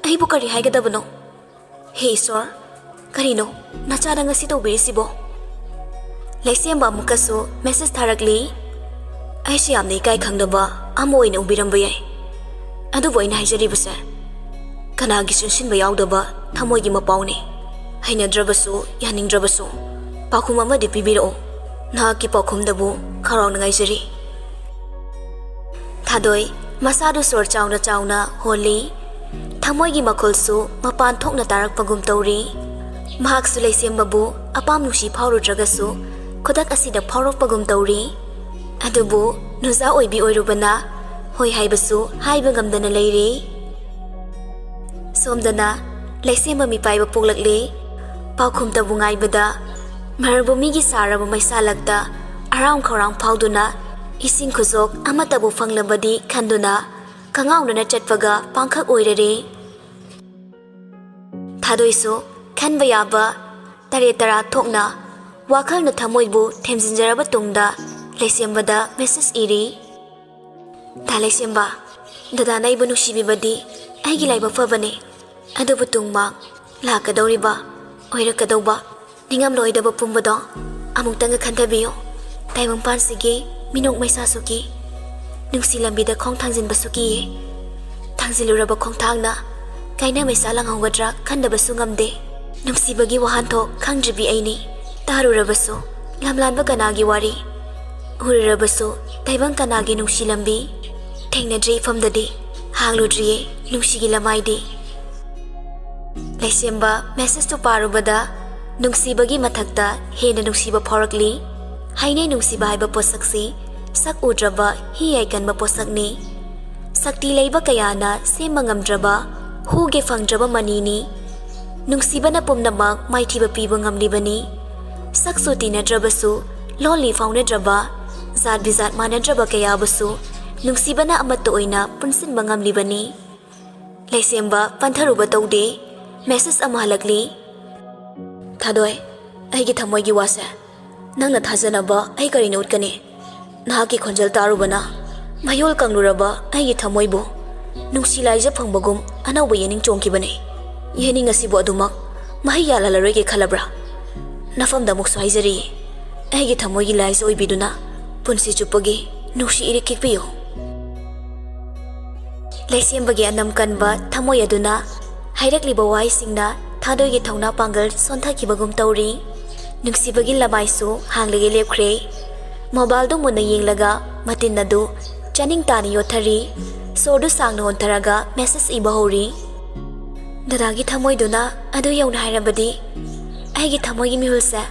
ꯑꯩꯕꯨ ꯀꯔꯤ ꯍꯥꯏꯒꯗꯕꯅꯣ ꯍꯦ ꯏꯁꯣꯔ ꯀꯔꯤꯅꯣ ꯅꯆꯥꯅ ꯉꯁꯤ ꯇꯧꯕꯤꯔꯤꯁꯤꯕꯣ ꯂꯩꯁꯦꯝꯕ ꯑꯃꯨꯛꯀꯁꯨ ꯃꯦꯁꯦꯖ ꯊꯥꯔꯛꯂꯤ ꯑꯩꯁꯤ ꯌꯥꯝꯅ ꯏꯀꯥꯏ ꯈꯪꯗꯕ ꯑꯃ ꯑꯣꯏꯅ ꯎꯕꯤꯔꯝꯕ ꯌꯥꯏ ꯑꯗꯨꯕꯨ ꯑꯩꯅ ꯍꯥꯏꯖꯔꯤꯕꯁꯦ ꯀꯅꯥꯒꯤ ꯆꯨꯟꯁꯤꯟꯕ ꯌꯥꯎꯗꯕ ꯊꯃꯣꯏꯒꯤ ꯃꯄꯥꯎꯅꯤ ꯍꯩꯅꯗ꯭ꯔꯕꯁꯨ ꯌꯥꯅꯤꯡꯗ꯭ꯔꯕꯁꯨ ꯄꯥꯎꯈꯨꯝ ꯑꯃꯗꯤ ꯄꯤꯕꯤꯔꯛꯑꯣ ꯅꯍꯥꯛꯀꯤ ꯄꯥꯎꯈꯨꯝꯗꯕꯨ ꯈꯧꯔꯥꯡꯅ ꯉꯥꯏꯖꯔꯤ ꯊꯥꯗꯣꯏ ꯃꯁꯥꯗꯨ ꯁꯣꯔ ꯆꯥꯎꯅ ꯆꯥꯎꯅ ꯍꯣꯜꯂꯤ ꯊꯃꯣꯏꯒꯤ ꯃꯈꯣꯜꯁꯨ ꯃꯄꯥꯟ ꯊꯣꯛꯅ ꯇꯥꯔꯛꯄꯒꯨꯝ ꯇꯧꯔꯤ ꯃꯍꯥꯛꯁꯨ ꯂꯩꯁꯦꯝꯕꯕꯨ ꯑꯄꯥꯝ ꯅꯨꯡꯁꯤ ꯐꯥꯎꯔꯨꯗ꯭ꯔꯒꯁꯨ ꯈꯨꯗꯛ ꯑꯁꯤꯗ ꯐꯥꯎꯔꯛꯄꯒꯨꯝ ꯇꯧꯔꯤ ꯑꯗꯨꯕꯨ ꯅꯨꯖꯥ ꯑꯣꯏꯕꯤ ꯑꯣꯏꯔꯨꯕꯅ ꯍꯣꯏ ꯍꯥꯏꯕꯁꯨ ꯍꯥꯏꯕ ꯉꯝꯗꯅ ꯂꯩꯔꯤ ꯁꯣꯝꯗꯅ ꯂꯩꯁꯦꯝꯕ ꯃꯤꯄꯥꯏꯕ ꯄꯣꯛꯂꯛꯂꯤ ꯄꯥꯎꯈꯨꯝꯇꯕꯨ ꯉꯥꯏꯕꯗ ꯃꯔꯚꯨꯃꯤꯒꯤ ꯁꯥꯔꯕ ꯃꯩꯁꯥꯂꯛꯇ ꯑꯔꯥꯝ ꯈꯧꯔꯥꯡ ꯐꯥꯎꯗꯨꯅ ꯏꯁꯤꯡ ꯈꯨꯖꯣꯛ ꯑꯃꯠꯇꯕꯨ ꯐꯪꯂꯕꯗꯤ ꯈꯟꯗꯨꯅ ꯀꯉꯥꯎꯅꯅ ꯆꯠꯄꯒ ꯄꯥꯡꯈꯛ ꯑꯣꯏꯔꯔꯦ ꯊꯥꯗꯣꯏꯁꯨ ꯈꯟꯕ ꯌꯥꯕ ꯇꯔꯦꯠ ꯇꯔꯥ ꯊꯣꯛꯅ ꯋꯥꯈꯜꯅ ꯊꯃꯣꯏꯕꯨ ꯊꯦꯝꯖꯤꯟꯖꯔꯕ ꯇꯨꯡꯗ ꯂꯩꯁꯦꯝꯕꯗ ꯃꯦꯁꯦꯖ ꯏꯔꯤ ꯗꯥ ꯂꯩꯁꯦꯝꯕ ꯗꯗꯥꯅ ꯑꯩꯕꯨ ꯅꯨꯡꯁꯤꯕꯤꯕꯗꯤ ꯑꯩꯒꯤ ꯂꯥꯏꯕꯛ ꯐꯕꯅꯤ ꯑꯗꯨꯕꯨ ꯇꯨꯡꯃꯥꯡ ꯂꯥꯛꯀꯗꯧꯔꯤꯕ ꯑꯣꯏꯔꯛꯀꯗꯧꯕ ꯅꯤꯡꯉꯝꯂꯣꯏꯗꯕ ꯄꯨꯝꯕꯗꯣ ꯑꯃꯨꯛꯇꯪꯒ ꯈꯟꯊꯕꯤꯌꯨ ꯇꯥꯏꯕꯪꯄꯥꯟꯁꯤꯒꯤ ꯃꯤꯅꯣꯛ ꯃꯩꯁꯥꯁꯨ ꯀꯤ ꯅꯨꯡꯁꯤ ꯂꯝꯕꯤꯗ ꯈꯣꯡ ꯊꯥꯡꯖꯤꯟꯕꯁꯨ ꯀꯤꯌꯦ ꯊꯥꯡꯖꯤꯜꯂꯨꯔꯕ ꯈꯣꯡꯊꯥꯡꯅ ꯀꯥꯏꯅ ꯃꯩꯁꯥ ꯂꯪꯍꯧꯒꯗ꯭ꯔꯥ ꯈꯟꯗꯕꯁꯨ ꯉꯝꯗꯦ ꯅꯨꯡꯁꯤꯕꯒꯤ ꯋꯥꯍꯟꯊꯣꯛ ꯈꯪꯗ꯭ꯔꯤꯕꯤ ꯑꯩꯅꯤ ꯇꯥꯔꯨꯔꯕꯁꯨ ꯂꯝꯂꯥꯟꯕ ꯀꯅꯥꯒꯤ ꯋꯥꯔꯤ ꯎꯔꯨꯔꯕꯁꯨ ꯇꯥꯏꯕꯪ ꯀꯅꯥꯒꯤ ꯅꯨꯡꯁꯤ ꯂꯝꯕꯤ ꯊꯦꯡꯅꯗ꯭ꯔꯤ ꯏꯐꯝꯗꯗꯤ ꯍꯥꯡꯂꯨꯗ꯭ꯔꯤꯌꯦ ꯅꯨꯡꯁꯤꯒꯤ ꯂꯃꯥꯏꯗꯤ ꯂꯩꯁꯦꯝꯕ ꯃꯦꯁꯦꯖꯇꯨ ꯄꯥꯔꯨꯕꯗ ꯅꯨꯡꯁꯤꯕꯒꯤ ꯃꯊꯛꯇ ꯍꯦꯟꯅ ꯅꯨꯡꯁꯤꯕ ꯐꯥꯎꯔꯛꯂꯤ ꯍꯩꯅꯩ ꯅꯨꯡꯁꯤꯕ ꯍꯥꯏꯕ ꯄꯣꯠꯁꯛꯁꯤ ꯁꯛ ꯎꯗ꯭ꯔꯕ ꯍꯤ ꯌꯥꯏꯒꯟꯕ ꯄꯣꯠꯁꯛꯅꯤ ꯁꯛꯇꯤ ꯂꯩꯕ ꯀꯌꯥꯅ ꯁꯦꯝꯕ ꯉꯝꯗ꯭ꯔꯕ ꯍꯨꯒꯤ ꯐꯪꯗ꯭ꯔꯕ ꯃꯅꯤꯅꯤ ꯅꯨꯡꯁꯤꯕꯅ ꯄꯨꯝꯅꯃꯛ ꯃꯥꯏꯊꯤꯕ ꯄꯤꯕ ꯉꯝꯂꯤꯕꯅꯤ ꯁꯛꯁꯨ ꯇꯤꯟꯅꯗ꯭ꯔꯕꯁꯨ ꯂꯣꯟꯂꯤ ꯐꯥꯎꯅꯗ꯭ꯔꯕ ꯖꯥꯠ ꯕꯤꯖꯥꯠ ꯃꯥꯟꯅꯗ꯭ꯔꯕ ꯀꯌꯥꯕꯨꯁꯨ ꯅꯨꯡꯁꯤꯕꯅ ꯑꯃꯠꯇ ꯑꯣꯏꯅ ꯄꯨꯟꯁꯤꯟꯕ ꯉꯝꯂꯤꯕꯅꯤ ꯂꯩꯁꯦꯝꯕ ꯄꯟꯊꯔꯨꯕ ꯇꯧꯗꯦ ꯃꯦꯁꯦꯖ ꯑꯃ ꯍꯜꯂꯛꯂꯤ ꯊꯥꯗꯣꯏ ꯑꯩꯒꯤ ꯊꯃꯣꯏꯒꯤ ꯋꯥꯁꯦ ꯅꯪꯅ ꯊꯥꯖꯅꯕ ꯑꯩ ꯀꯔꯤꯅ ꯎꯠꯀꯅꯤ ꯅꯍꯥꯛꯀꯤ ꯈꯣꯟꯖꯦꯜ ꯇꯥꯔꯨꯕꯅ ꯃꯌꯣꯜ ꯀꯪꯂꯨꯔꯕ ꯑꯩꯒꯤ ꯊꯃꯣꯏꯕꯨ ꯅꯨꯡꯁꯤ ꯂꯥꯏꯖ ꯐꯪꯕꯒꯨꯝ ꯑꯅꯧꯕ ꯌꯦꯅꯤꯡ ꯆꯣꯡꯈꯤꯕꯅꯤ ꯌꯦꯅꯤꯡ ꯑꯁꯤꯕꯨ ꯑꯗꯨꯃꯛ ꯃꯍꯩ ꯌꯥꯜꯍꯜꯂꯔꯣꯏꯒꯦ ꯈꯜꯂꯕ꯭ꯔꯥ ꯅꯐꯝꯗ ꯑꯃꯨꯛꯁꯨ ꯍꯥꯏꯖꯔꯤ ꯑꯩꯒꯤ ꯊꯃꯣꯏꯒꯤ ꯂꯥꯏꯖ ꯑꯣꯏꯕꯤꯗꯨꯅ ꯄꯨꯟꯁꯤ ꯆꯨꯞꯄꯒꯤ ꯅꯨꯡꯁꯤ ꯏꯔꯤꯛ ꯀꯤꯛꯄꯤꯌꯨ ꯂꯩꯁꯦꯝꯕꯒꯤ ꯑꯅꯝ ꯀꯟꯕ ꯊꯃꯣꯏ ꯑꯗꯨꯅ ꯍꯥꯏꯔꯛꯂꯤꯕ ꯋꯥꯍꯩꯁꯤꯡꯅ ꯊꯥꯗꯣꯏꯒꯤ ꯊꯧꯅꯥ ꯄꯥꯡꯒꯜ ꯁꯣꯟꯊꯈꯤꯕꯒꯨꯝ ꯇꯧꯔꯤ ꯅꯨꯡꯁꯤꯕꯒꯤ ꯂꯃꯥꯏꯁꯨ ꯍꯥꯡꯂꯒ ꯂꯦꯞꯈ꯭ꯔꯦ ꯃꯣꯕꯥꯏꯜꯗꯨ ꯃꯨꯟꯅ ꯌꯦꯡꯂꯒ ꯃꯇꯤꯟ ꯑꯗꯨ ꯆꯥꯅꯤꯡ ꯇꯥꯅ ꯌꯣꯠꯊꯔꯤ ꯁꯣꯔꯗꯨ ꯁꯥꯡꯅ ꯍꯣꯟꯊꯔꯒ ꯃꯦꯁꯦꯖ ꯏꯕ ꯍꯧꯔꯤ ꯗꯗꯥꯒꯤ ꯊꯃꯣꯏꯗꯨꯅ ꯑꯗꯨ ꯌꯧꯅ ꯍꯥꯏꯔꯕꯗꯤ ꯑꯩꯒꯤ ꯊꯃꯣꯏꯒꯤ ꯃꯤꯍꯨꯜꯁꯦ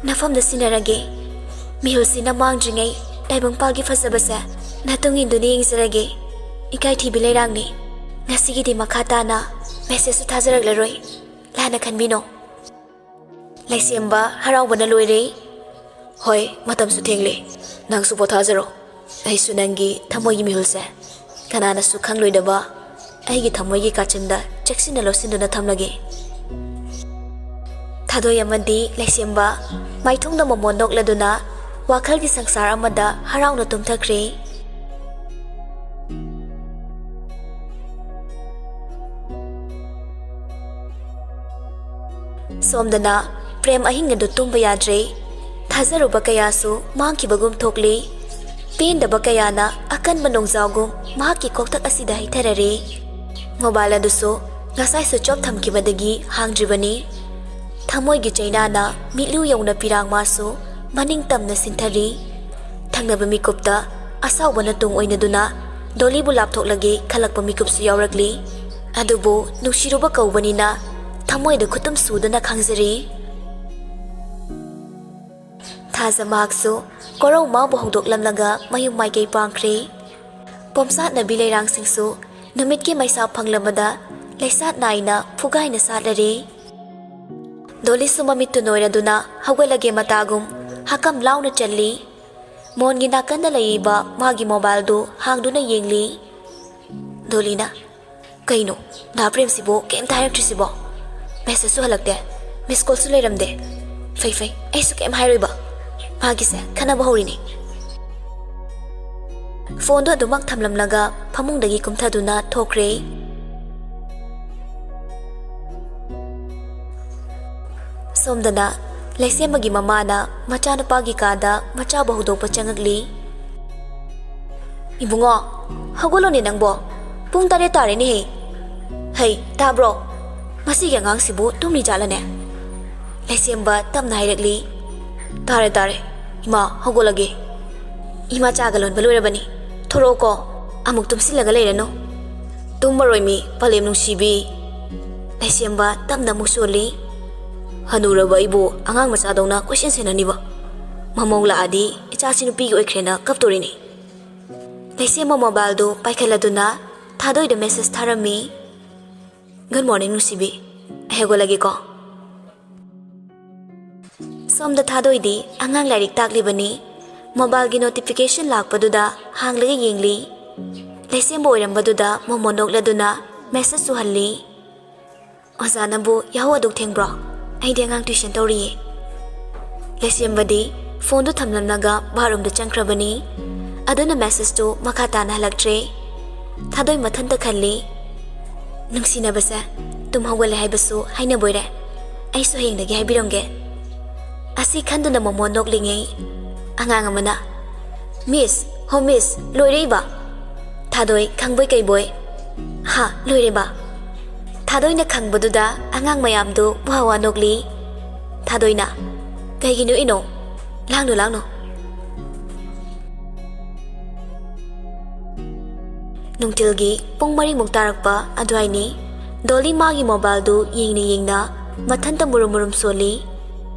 ꯅꯐꯝꯗ ꯁꯤꯟꯅꯔꯒꯦ ꯃꯤꯍꯨꯜꯁꯤꯅ ꯃꯥꯡꯗ꯭ꯔꯤꯉꯩ ꯇꯥꯏꯕꯪꯄꯥꯜꯒꯤ ꯐꯖꯕꯁꯦ ꯅꯇꯨꯡ ꯏꯟꯗꯨꯅ ꯌꯦꯡꯖꯔꯒꯦ ꯏꯀꯥꯏꯊꯤꯕꯤ ꯂꯩꯔꯥꯡꯅꯤ ꯉꯁꯤꯒꯤꯗꯤ ꯃꯈꯥ ꯇꯥꯅ ꯃꯦꯁꯦꯖꯁꯨ ꯊꯥꯖꯔꯛꯂꯔꯣꯏ ꯂꯥꯟꯅ ꯈꯟꯕꯤꯅꯣ ꯂꯩꯁꯦꯝꯕ ꯍꯔꯥꯎꯕꯅ ꯂꯣꯏꯔꯦ ꯍꯣꯏ ꯃꯇꯝꯁꯨ ꯊꯦꯡꯂꯦ ꯅꯪꯁꯨ ꯄꯣꯊꯥꯖꯔꯣ ꯑꯩꯁꯨ ꯅꯪꯒꯤ ꯊꯃꯣꯏꯒꯤ ꯃꯤꯍꯨꯜꯁꯦ ꯀꯅꯥꯅꯁꯨ ꯈꯪꯂꯣꯏꯗꯕ ꯑꯩꯒꯤ ꯊꯃꯣꯏꯒꯤ ꯀꯥꯆꯤꯟꯗ ꯆꯦꯛꯁꯤꯟꯅ ꯂꯣꯠꯁꯤꯟꯗꯨꯅ ꯊꯝꯂꯒꯦ ꯊꯥꯗꯣꯏ ꯑꯃꯗꯤ ꯂꯩꯁꯦꯝꯕ ꯃꯥꯏꯊꯣꯡꯗ ꯃꯃꯣꯟ ꯅꯣꯛꯂꯗꯨꯅ ꯋꯥꯈꯜꯒꯤ ꯁꯪꯁꯥꯔ ꯑꯃꯗ ꯍꯔꯥꯎꯅ ꯇꯨꯝꯊꯈ꯭ꯔꯦ ꯁꯣꯝꯗꯅ ꯄ꯭ꯔꯦꯝ ꯑꯍꯤꯡ ꯑꯗꯨ ꯇꯨꯝꯕ ꯌꯥꯗ꯭ꯔꯦ ꯊꯥꯖꯔꯨꯕ ꯀꯌꯥꯁꯨ ꯃꯥꯡꯈꯤꯕꯒꯨꯝ ꯊꯣꯛꯂꯤ ꯄꯦꯟꯗꯕ ꯀꯌꯥꯅ ꯑꯀꯟꯕ ꯅꯣꯡꯖꯥꯎꯒꯨꯝ ꯃꯍꯥꯛꯀꯤ ꯀꯣꯛꯊꯛ ꯑꯁꯤꯗ ꯍꯩꯊꯔꯔꯦ ꯃꯣꯕꯥꯏꯜ ꯑꯗꯨꯁꯨ ꯉꯁꯥꯏ ꯁ꯭ꯋꯤꯆ ꯑꯣꯐ ꯊꯝꯈꯤꯕꯗꯒꯤ ꯍꯥꯡꯗ꯭ꯔꯤꯕꯅꯤ ꯊꯃꯣꯏꯒꯤ ꯆꯩꯅꯥꯅ ꯃꯤꯠꯂꯨ ꯌꯧꯅ ꯄꯤꯔꯥꯡ ꯃꯥꯁꯨ ꯃꯅꯤꯡ ꯇꯝꯅ ꯁꯤꯟꯊꯔꯤ ꯊꯪꯅꯕ ꯃꯤꯀꯨꯞꯇ ꯑꯁꯥꯎꯕꯅ ꯇꯨꯡ ꯑꯣꯏꯅꯗꯨꯅ ꯗꯣꯂꯤꯕꯨ ꯂꯥꯞꯊꯣꯛꯂꯒꯦ ꯈꯜꯂꯛꯄ ꯃꯤꯀꯨꯞꯁꯨ ꯌꯥꯎꯔꯛꯂꯤ ꯑꯗꯨꯕꯨ ꯅꯨꯡꯁꯤꯔꯨꯕ ꯀꯧꯕꯅꯤꯅ ꯊꯃꯣꯏꯗ ꯈꯨꯠꯇꯨꯝ ꯁꯨꯗꯨꯅ ꯈꯥꯡꯖꯔꯤ ꯊꯥꯖ ꯃꯍꯥꯛꯁꯨ ꯀꯣꯔꯧ ꯃꯥꯕꯨ ꯍꯧꯗꯣꯛꯂꯝꯂꯒ ꯃꯌꯨꯝ ꯃꯥꯏꯀꯩ ꯄꯥꯡꯈ꯭ꯔꯦ ꯄꯣꯝꯁꯥꯠꯅꯕꯤ ꯂꯩꯔꯥꯡꯁꯤꯡꯁꯨ ꯅꯨꯃꯤꯠꯀꯤ ꯃꯩꯁꯥ ꯐꯪꯂꯕꯗ ꯂꯩꯁꯥꯠ ꯅꯥꯏꯅ ꯐꯨꯒꯥꯏꯅ ꯁꯥꯠꯂꯔꯦ ꯗꯣꯂꯤꯁꯨ ꯃꯃꯤꯠꯇꯨ ꯅꯣꯏꯔꯗꯨꯅ ꯍꯧꯒꯠꯂꯒꯦ ꯃꯇꯥꯒꯨꯝ ꯍꯀꯝ ꯂꯥꯎꯅ ꯆꯜꯂꯤ ꯃꯣꯟꯒꯤ ꯅꯥꯀꯟꯗ ꯂꯩꯔꯤꯕ ꯃꯥꯒꯤ ꯃꯣꯕꯥꯏꯜꯗꯨ ꯍꯥꯡꯗꯨꯅ ꯌꯦꯡꯂꯤ ꯗꯣꯂꯤꯅ ꯀꯩꯅꯣ ꯗꯥ ꯄ꯭ꯔꯦꯝꯁꯤꯕꯨ ꯀꯩꯝꯇ ꯍꯥꯏꯔꯛꯇ꯭ꯔꯤꯁꯤꯕꯣ ꯃꯦꯁꯦꯖꯁꯨ ꯍꯜꯂꯛꯇꯦ ꯃꯤꯁ ꯀꯣꯜꯁꯨ ꯂꯩꯔꯝꯗꯦ ꯐꯩ ꯑꯩꯁꯨ ꯀꯩꯝ ꯍꯥꯏꯔꯣꯏꯕ ꯃꯥꯒꯤꯁꯦ ꯈꯟꯅꯕ ꯍꯧꯔꯤꯅꯤ ꯐꯣꯟꯗꯣ ꯑꯗꯨꯃꯛ ꯊꯝꯂꯝꯂꯒ ꯐꯃꯨꯡꯗꯒꯤ ꯀꯨꯝꯊꯗꯨꯅ ꯊꯣꯛꯈ꯭ꯔꯦ ꯁꯣꯝꯗꯅ ꯂꯩꯁꯦꯝꯕꯒꯤ ꯃꯃꯥꯅ ꯃꯆꯥꯅꯨꯄꯥꯒꯤ ꯀꯥꯗ ꯃꯆꯥꯕꯨ ꯍꯧꯗꯣꯛꯄ ꯆꯪꯉꯛꯂꯤ ꯏꯕꯨꯡꯉꯣ ꯍꯧꯒꯠꯂꯣꯅꯦ ꯅꯪꯕꯣ ꯄꯨꯡ 7 ꯇꯥꯔꯦꯅꯦꯍꯦ ꯍꯩ ꯇꯥꯕ꯭ꯔꯣ ꯃꯁꯤꯒꯤ ꯑꯉꯥꯡꯁꯤꯕꯨ ꯇꯨꯝꯂꯤ ꯖꯥꯠꯂꯅꯦ ꯂꯩꯁꯦꯝꯕ ꯇꯞꯅ ꯍꯥꯏꯔꯛꯂꯤ ꯇꯥꯔꯦ ꯏꯃꯥ ꯍꯧꯒꯠꯂꯒꯦ ꯏꯃꯥ ꯆꯥꯒ ꯂꯣꯟꯕ ꯂꯣꯏꯔꯕꯅꯤ ꯊꯣꯔꯛꯑꯣꯀꯣ ꯑꯃꯨꯛ ꯇꯨꯝꯁꯤꯜꯂꯒ ꯂꯩꯔꯅꯨ ꯇꯨꯝꯃꯔꯣꯏꯃꯤ ꯄꯂꯦꯝ ꯅꯨꯡꯁꯤꯕꯤ ꯂꯩꯁꯦꯝꯕ ꯇꯞꯅ ꯑꯃꯨꯛ ꯁꯣꯜꯂꯤ ꯍꯅꯨꯔꯕ ꯑꯩꯕꯨ ꯑꯉꯥꯡ ꯃꯆꯥꯗꯧꯅ ꯀꯣꯏꯁꯦꯟ ꯁꯦꯟꯅꯅꯤꯕ ꯃꯃꯧ ꯂꯥꯛꯑꯗꯤ ꯏꯆꯥꯁꯤ ꯅꯨꯄꯤꯒꯤ ꯑꯣꯏꯈ꯭ꯔꯦꯅ ꯀꯞꯇꯣꯔꯤꯅꯤ ꯂꯩꯁꯦꯝꯕ ꯃꯣꯕꯥꯏꯜꯗꯨ ꯄꯥꯏꯈꯠꯂꯗꯨꯅ ꯊꯥꯗꯣꯏꯗ ꯃꯦꯁꯦꯖ ꯊꯥꯔꯝꯃꯤ ꯒꯨꯗ ꯃꯣꯔꯅꯤꯡ ꯅꯨꯡꯁꯤꯕꯤ ꯑꯩ ꯍꯧꯒꯠꯂꯒꯦꯀꯣ ꯁꯣꯝꯗ ꯊꯥꯗꯣꯏꯗꯤ ꯑꯉꯥꯡ ꯂꯥꯏꯔꯤꯛ ꯇꯥꯛꯂꯤꯕꯅꯤ ꯃꯣꯕꯥꯏꯜꯒꯤ ꯅꯣꯇꯤꯐꯤꯀꯦꯁꯟ ꯂꯥꯛꯄꯗꯨꯗ ꯍꯥꯡꯂꯒ ꯌꯦꯡꯂꯤ ꯂꯩꯁꯦꯝꯕ ꯑꯣꯏꯔꯝꯕꯗꯨꯗ ꯃꯣꯃꯣꯟ ꯅꯣꯛꯂꯗꯨꯅ ꯃꯦꯁꯦꯖ ꯁꯨꯍꯜꯂꯤ ꯑꯣꯖꯥꯅꯕꯨ ꯌꯥꯍꯧ ꯑꯗꯨꯛ ꯊꯦꯡꯕ꯭ꯔꯣ ꯑꯩꯗꯤ ꯑꯉꯥꯡ ꯇ꯭ꯌꯨꯁꯟ ꯇꯧꯔꯤꯌꯦ ꯂꯩꯁꯦꯝꯕꯗꯤ ꯐꯣꯟꯗꯨ ꯊꯝꯂꯝꯂꯒ ꯕꯥꯠꯔꯨꯝꯗ ꯆꯪꯈ꯭ꯔꯕꯅꯤ ꯑꯗꯨꯅ ꯃꯦꯁꯦꯖꯇꯨ ꯃꯈꯥ ꯇꯥꯅ ꯍꯜꯂꯛꯇ꯭ꯔꯦ ꯊꯥꯗꯣꯏ ꯃꯊꯟꯇ ꯈꯜꯂꯤ ꯅꯨꯡꯁꯤꯅꯕꯁꯦ ꯇꯨꯝ ꯍꯧꯒꯠꯂꯦ ꯍꯥꯏꯕꯁꯨ ꯍꯥꯏꯅꯕꯣꯏꯔꯦ ꯑꯩꯁꯨ ꯍꯌꯦꯡꯗꯒꯤ ꯍꯥꯏꯕꯤꯔꯝꯒꯦ ꯑꯁꯤ ꯈꯟꯗꯨꯅ ꯃꯣꯃꯣꯟ ꯅꯣꯛꯂꯤꯉꯩ ꯑꯉꯥꯡ ꯑꯃꯅ ꯃꯤꯁ ꯍꯣ ꯃꯤꯁ ꯂꯣꯏꯔꯦꯕ ꯊꯥꯗꯣꯏ ꯈꯪꯕꯣꯏ ꯀꯩꯕꯣꯏ ꯍꯥ ꯂꯣꯏꯔꯦꯕ ꯊꯥꯗꯣꯏꯅ ꯈꯪꯕꯗꯨꯗ ꯑꯉꯥꯡ ꯃꯌꯥꯝꯗꯨ ꯋꯥ ꯅꯣꯛꯂꯤ ꯊꯥꯗꯣꯏꯅ ꯀꯩꯒꯤꯅꯣ ꯏꯅꯣ ꯂꯥꯡꯅꯣ ꯅꯨꯡꯊꯤꯜꯒꯤ ꯄꯨꯡ 4 ꯇꯥꯔꯛꯄ ꯑꯗꯨꯋꯥꯏꯅꯤ ꯗꯣꯂꯤ ꯃꯥꯒꯤ ꯃꯣꯕꯥꯏꯜꯗꯨ ꯌꯦꯡꯅ ꯃꯊꯟꯇ ꯃꯨꯔꯨꯝ ꯁꯣꯜꯂꯤ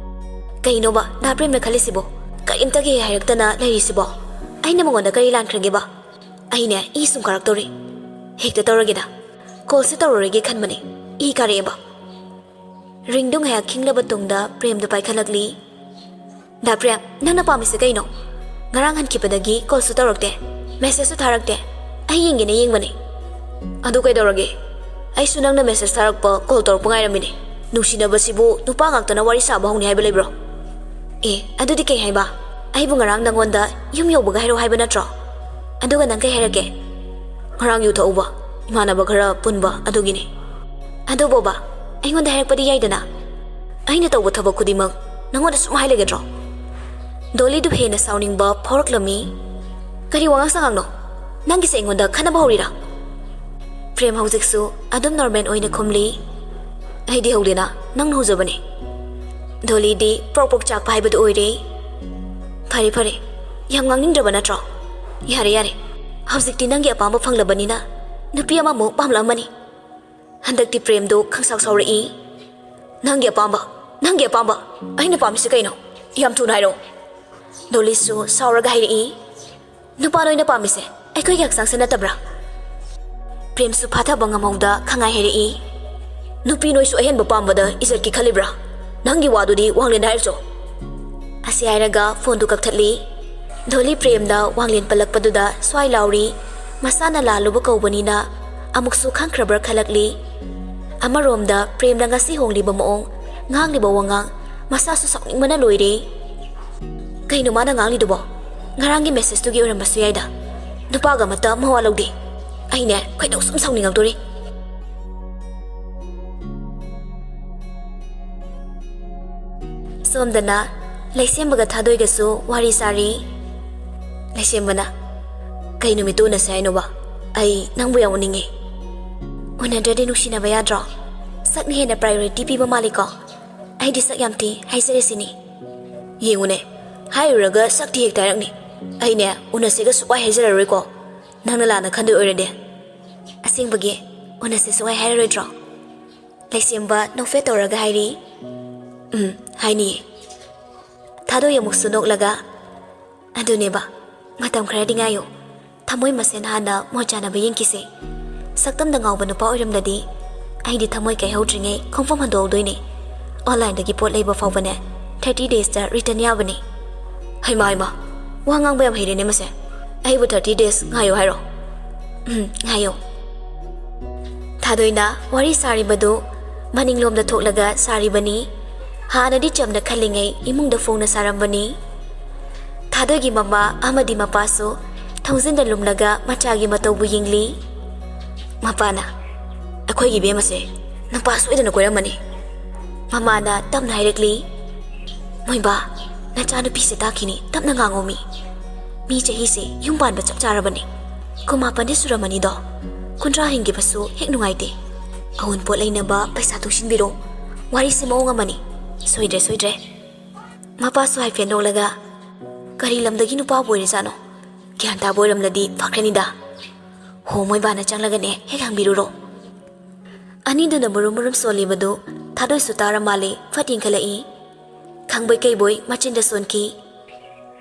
ꯀꯩꯅꯣꯕ ꯗꯥ ꯄ꯭ꯔꯦꯝꯅ ꯈꯜꯂꯤꯁꯤꯕꯣ ꯀꯔꯤꯝꯇꯒꯤ ꯍꯥꯏꯔꯛꯇꯅ ꯂꯩꯔꯤꯁꯤꯕꯣ ꯑꯩꯅ ꯃꯉꯣꯟꯗ ꯀꯔꯤ ꯂꯥꯟꯈ꯭ꯔꯒꯦꯕ ꯑꯩꯅꯦ ꯏ ꯁꯨꯝ ꯀꯥꯔꯛꯇꯧꯔꯤ ꯍꯦꯛꯇ ꯇꯧꯔꯒꯦꯗ ꯀꯣꯜꯁꯦ ꯇꯧꯔꯔꯣꯏꯒꯦ ꯈꯟꯕꯅꯦ ꯏ ꯀꯥꯔꯛꯑꯦꯕ ꯔꯤꯡꯗꯣ ꯉꯥꯏꯍꯥꯛ ꯈꯤꯡꯂꯕ ꯇꯨꯡꯗ ꯄ꯭ꯔꯦꯝꯗꯣ ꯄꯥꯏꯈꯠꯂꯛꯂꯤ ꯗꯥ ꯄ꯭ꯔꯦꯝ ꯅꯪꯅ ꯄꯥꯝꯃꯤꯁꯦ ꯀꯩꯅꯣ ꯉꯔꯥꯡ ꯍꯟꯈꯤꯕꯗꯒꯤ ꯀꯣꯜꯁꯨ ꯇꯧꯔꯛꯇꯦ ꯃꯦꯁꯦꯖꯁꯨ ꯊꯥꯔꯛꯇꯦ ꯑꯩ ꯌꯦꯡꯒꯦꯅ ꯌꯦꯡꯕꯅꯦ ꯑꯗꯨ ꯀꯩꯗꯧꯔꯒꯦ ꯑꯩꯁꯨ ꯅꯪꯅ ꯃꯦꯁꯦꯖ ꯊꯥꯔꯛꯄ ꯀꯣꯜ ꯇꯧꯔꯛꯄ ꯉꯥꯏꯔꯝꯃꯤꯅꯦ ꯅꯨꯡꯁꯤꯅꯕꯁꯤꯕꯨ ꯅꯨꯄꯥ ꯉꯥꯛꯇꯅ ꯋꯥꯔꯤ ꯁꯥꯕ ꯍꯧꯅꯤ ꯍꯥꯏꯕ ꯂꯩꯕ꯭ꯔꯣ ꯑꯗꯨꯗꯤ ꯀꯩ ꯍꯥꯏꯕ ꯑꯩꯕꯨ ꯉꯔꯥꯡ ꯅꯪꯉꯣꯟꯗ ꯌꯨꯝ ꯌꯧꯕꯒ ꯍꯥꯏꯔꯛꯑꯣ ꯍꯥꯏꯕ ꯅꯠꯇ꯭ꯔꯣ ꯑꯗꯨꯒ ꯅꯪ ꯀꯩ ꯍꯥꯏꯔꯛꯀꯦ ꯉꯔꯥꯡ ꯌꯨ ꯊꯛꯎꯕ ꯏꯃꯥꯟꯅꯕ ꯈꯔ ꯄꯨꯟꯕ ꯑꯗꯨꯒꯤꯅꯦ ꯑꯗꯨ ꯕꯣꯕꯥ ꯑꯩꯉꯣꯟꯗ ꯍꯥꯏꯔꯛꯄꯗꯤ ꯌꯥꯏꯗꯅ ꯑꯩꯅ ꯇꯧꯕ ꯊꯕꯛ ꯈꯨꯗꯤꯡꯃꯛ ꯅꯪꯉꯣꯟꯗ ꯁꯨꯝ ꯍꯥꯏꯂꯒꯗ꯭ꯔꯣ ꯗꯣꯂꯤꯗꯨ ꯍꯦꯟꯅ ꯁꯥꯎꯅꯤꯡꯕ ꯐꯥꯎꯔꯛꯂꯝꯃꯤ ꯀꯔꯤ ꯋꯥꯉꯥꯡ ꯁꯉꯥꯡꯅꯣ ꯅꯪꯒꯤꯁꯦ ꯑꯩꯉꯣꯟꯗ ꯈꯟꯅꯕ ꯍꯧꯔꯤꯔꯥ ꯄ꯭ꯔꯦꯝ ꯍꯧꯖꯤꯛꯁꯨ ꯑꯗꯨꯝ ꯅꯣꯔꯃꯦꯜ ꯑꯣꯏꯅ ꯈꯨꯝꯂꯤ ꯑꯩꯗꯤ ꯍꯧꯗꯦꯅ ꯅꯪꯅ ꯍꯧꯖꯕꯅꯦ ꯗꯣꯂꯤꯗꯤ ꯄ꯭ꯔꯣꯛ ꯄ꯭ꯔꯣꯛ ꯆꯥꯛꯄ ꯍꯥꯏꯕꯗꯨ ꯑꯣꯏꯔꯦ ꯐꯔꯦ ꯐꯔꯦ ꯌꯥꯝ ꯉꯥꯡꯅꯤꯡꯗ꯭ꯔꯕ ꯅꯠꯇ꯭ꯔꯣ ꯌꯥꯔꯦ ꯌꯥꯔꯦ ꯍꯧꯖꯤꯛꯇꯤ ꯅꯪꯒꯤ ꯑꯄꯥꯝꯕ ꯐꯪꯂꯕꯅꯤꯅ ꯅꯨꯄꯤ ꯑꯃꯃꯨꯛ ꯄꯥꯝꯂꯛꯑꯃꯅꯤ ꯍꯟꯗꯛꯇꯤ ꯄ꯭ꯔꯦꯝꯗꯣ ꯈꯪꯁꯥꯎ ꯁꯥꯎꯔꯛꯏ ꯅꯪꯒꯤ ꯑꯄꯥꯝꯕ ꯑꯩꯅ ꯄꯥꯝꯃꯤꯁꯦ ꯀꯩꯅꯣ ꯌꯥꯝ ꯊꯨꯅ ꯍꯥꯏꯔꯛꯑꯣ ꯗꯣꯂꯤꯁꯨ ꯁꯥꯎꯔꯒ ꯍꯥꯏꯔꯛꯏ ꯅꯨꯄꯥ ꯅꯣꯏꯅ ꯄꯥꯝꯃꯤꯁꯦ ꯑꯩꯈꯣꯏꯒꯤ ꯍꯛꯆꯥꯡꯁꯦ ꯅꯠꯇꯕ꯭ꯔꯥ ꯄ꯭ꯔꯦꯝꯁꯨ ꯐꯥꯊꯕ ꯉꯝꯍꯧꯗ ꯈꯪꯉꯥꯏ ꯍꯥꯏꯔꯛꯏ ꯅꯨꯄꯤ ꯅꯣꯏꯁꯨ ꯑꯍꯦꯟꯕ ꯄꯥꯝꯕꯗ ꯏꯖꯠꯀꯤ ꯈꯜꯂꯤꯕ꯭ꯔꯥ ꯅꯪꯒꯤ ꯋꯥꯗꯨꯗꯤ ꯋꯥꯡꯂꯦꯟ ꯍꯥꯏꯔꯆꯣ ꯑꯁꯤ ꯍꯥꯏꯔꯒ ꯐꯣꯟꯗꯨ ꯀꯛꯊꯠꯂꯤ ꯗꯣꯂꯤ ꯄ꯭ꯔꯦꯝꯗ ꯋꯥꯡꯂꯦꯟ ꯄꯜꯂꯛꯄꯗꯨꯗ ꯁ꯭ꯋꯥꯏ ꯂꯥꯎꯔꯤ ꯃꯁꯥꯅ ꯂꯥꯜꯂꯨꯕ ꯀꯧꯕꯅꯤꯅ ꯑꯃꯨꯛꯁꯨ ꯈꯪꯈ꯭ꯔꯕ꯭ꯔꯥ ꯈꯜꯂꯛꯂꯤ ꯑꯃꯔꯣꯝꯗ ꯄ꯭ꯔꯦꯝꯅ ꯉꯁꯤ ꯍꯣꯡꯂꯤꯕ ꯃꯑꯣꯡ ꯉꯥꯡꯂꯤꯕ ꯋꯥꯉꯥꯡ ꯃꯁꯥꯁꯨ ꯁꯥꯎꯅꯤꯡꯕꯅ ꯂꯣꯏꯔꯦ ꯀꯩꯅꯣ ꯃꯥꯅ ꯉꯥꯡꯂꯤꯗꯨꯕꯣ ꯉꯔꯥꯡꯒꯤ ꯃꯦꯁꯦꯖꯇꯨꯒꯤ ꯑꯣꯏꯔꯝꯕꯁꯨ ꯌꯥꯏꯗ ꯅꯨꯄꯥꯒ ꯑꯃꯠꯇ ꯃꯋꯥ ꯂꯧꯗꯦ ꯑꯩꯅꯦ ꯈꯣꯏꯗꯧ ꯁꯨꯝ ꯁꯥꯎꯅꯤꯡꯉꯛꯇꯣꯔꯤ ꯁꯣꯝꯗꯅ ꯂꯩꯁꯦꯝꯕꯒ ꯊꯥꯗꯣꯏꯒꯁꯨ ꯋꯥꯔꯤ ꯁꯥꯔꯤ ꯂꯩꯁꯦꯝꯕꯅ ꯀꯩ ꯅꯨꯃꯤꯠꯇꯨ ꯎꯅꯁꯦ ꯍꯥꯏꯅꯣꯕ ꯑꯩ ꯅꯪꯕꯨ ꯌꯥꯝ ꯎꯅꯤꯡꯉꯦ ꯎꯅꯗ꯭ꯔꯗꯤ ꯅꯨꯡꯁꯤꯅꯕ ꯌꯥꯗ꯭ꯔꯣ ꯁꯛꯅ ꯍꯦꯟꯅ ꯄ꯭ꯔꯥꯏꯌꯣꯔꯤꯇꯤ ꯄꯤꯕ ꯃꯥꯜꯂꯤꯀꯣ ꯑꯩꯗꯤ ꯁꯛ ꯌꯥꯝ ꯊꯤ ꯍꯥꯏꯖꯔꯦ ꯁꯤꯅꯤ ꯌꯦꯡꯉꯨꯅꯦ ꯍꯥꯏꯔꯨꯔꯒ ꯁꯛꯇꯤ ꯍꯦꯛꯇ ꯍꯥꯏꯔꯛꯅꯤ ꯑꯩꯅꯦ ꯎꯅꯁꯦꯒ ꯁꯨꯛꯍꯥꯏ ꯍꯥꯏꯖꯔꯔꯣꯏꯀꯣ ꯅꯪꯅ ꯂꯥꯟꯅ ꯈꯟꯗꯣꯏ ꯑꯣꯏꯔꯗꯤ ꯑꯁꯦꯡꯕꯒꯤ ꯎꯅꯁꯦ ꯁꯨꯛꯍꯥꯏ ꯍꯥꯏꯔꯔꯣꯏꯗ꯭ꯔꯣ ꯂꯩꯁꯦꯝꯕ ꯅꯣꯛꯐꯦꯠ ꯇꯧꯔꯒ ꯍꯥꯏꯔꯤ ꯍꯥꯏꯅꯤꯌꯦ ꯊꯥꯗꯣꯏ ꯑꯃꯨꯛꯁꯨ ꯅꯣꯛꯂꯒ ꯑꯗꯨꯅꯦꯕ ꯃꯇꯝ ꯈꯔꯗꯤ ꯉꯥꯏꯌꯨ ꯊꯃꯣꯏ ꯃꯁꯦꯟ ꯍꯥꯟꯅ ꯃꯣꯠ ꯆꯥꯅꯕ ꯌꯦꯡꯈꯤꯁꯦ ꯁꯛꯇꯝꯗ ꯉꯥꯎꯕ ꯅꯨꯄꯥ ꯑꯣꯏꯔꯝꯂꯗꯤ ꯑꯩꯗꯤ ꯊꯃꯣꯏ ꯀꯥꯏꯍꯧꯗ꯭ꯔꯤꯉꯩ ꯈꯣꯡꯐꯝ ꯍꯟꯗꯣꯛꯍꯧꯗꯣꯏꯅꯦ ꯑꯣꯟꯂꯥꯏꯟꯗꯒꯤ ꯄꯣꯠ ꯂꯩꯕ ꯐꯥꯎꯕꯅꯦ 30 daysꯇ ꯔꯤꯇꯔꯟ ꯌꯥꯕꯅꯤ ꯍꯩꯃꯥ ꯋꯥ ꯉꯥꯡꯕ ꯌꯥꯝ ꯍꯩꯔꯦꯅꯦ ꯃꯁꯦ ꯑꯩꯕꯨ 30 days ꯉꯥꯏꯌꯣ ꯍꯥꯏꯔꯣ ꯉꯥꯏꯌꯣ ꯊꯥꯗꯣꯏꯅ ꯋꯥꯔꯤ ꯁꯥꯔꯤꯕꯗꯨ ꯃꯅꯤꯡꯂꯣꯝꯗ ꯊꯣꯛꯂꯒ ꯁꯥꯔꯤꯕꯅꯤ ꯍꯥꯟꯅꯗꯤ ꯆꯝꯅ ꯈꯜꯂꯤꯉꯩ ꯏꯃꯨꯡꯗ ꯐꯣꯡꯅ ꯁꯥꯔꯝꯕꯅꯤ ꯊꯥꯗꯣꯏꯒꯤ ꯃꯃꯥ ꯑꯃꯗꯤ ꯃꯄꯥꯁꯨ ꯊꯣꯡꯖꯤꯟꯗ ꯂꯨꯝꯂꯒ ꯃꯆꯥꯒꯤ ꯃꯇꯧꯕꯨ ꯌꯦꯡꯂꯤ ꯃꯄꯥꯅ ꯑꯩꯈꯣꯏꯒꯤ ꯕꯦꯝꯃꯁꯦ ꯅꯨꯄꯥ ꯁꯣꯏꯗꯅ ꯀꯣꯏꯔꯝꯃꯅꯤ ꯃꯃꯥꯅ ꯇꯞꯅ ꯍꯥꯏꯔꯛꯂꯤ ꯃꯣꯏꯕꯥ ꯅꯆꯥꯅꯨꯄꯤꯁꯦ ꯇꯥꯈꯤꯅꯤ ꯇꯞꯅ ꯉꯥꯡꯉꯣ ꯃꯤ ꯆꯍꯤꯁꯦ ꯌꯨꯝ ꯄꯥꯟꯕ ꯆꯞ ꯆꯥꯔꯕꯅꯤ 19 ꯁꯨꯔꯝꯃꯅꯤꯗꯣ 30 ꯍꯤꯡꯈꯤꯕꯁꯨ ꯍꯦꯛ ꯅꯨꯡꯉꯥꯏꯇꯦ ꯑꯎꯟꯄꯣꯠ ꯂꯩꯅꯕ ꯄꯩꯁా ꯇꯨꯡꯁꯤꯟꯕꯤꯔꯣ ꯋꯥꯔꯤꯁꯦ ꯃꯑꯣꯡ ꯑꯃꯅꯤ ꯁꯣꯏꯗ꯭ꯔꯦ ꯃꯄꯥꯁꯨ ꯍꯥꯏꯐꯦꯠ ꯅꯣꯛꯂꯒ ꯀꯔꯤ ꯂꯝꯗꯒꯤ ꯅꯨꯄꯥꯕꯨ ꯑꯣꯏꯔꯤꯖꯥꯠꯅꯣ ꯒ꯭ꯌꯥꯟ ꯇꯥꯕ ꯑꯣꯏꯔꯝꯂꯗꯤ ꯐꯈ꯭ꯔꯅꯤꯗ ꯍꯣ ꯃꯣꯏꯕꯥꯅ ꯆꯪꯂꯒꯅꯦ ꯍꯦꯛ ꯍꯪꯕꯤꯔꯨꯔꯣ ꯑꯅꯤꯗꯨꯅ ꯃꯨꯔꯨꯝ ꯁꯣꯜꯂꯤꯕꯗꯨ ꯊꯥꯗꯣꯏꯁꯨ ꯇꯥꯔ ꯃꯥꯜꯂꯦ ꯐꯠ ꯌꯦꯡꯈꯠꯂꯛꯏ ꯈꯪꯕꯣꯏ ꯀꯩꯕꯣꯏ ꯃꯆꯤꯟꯗ ꯁꯣꯟꯈꯤ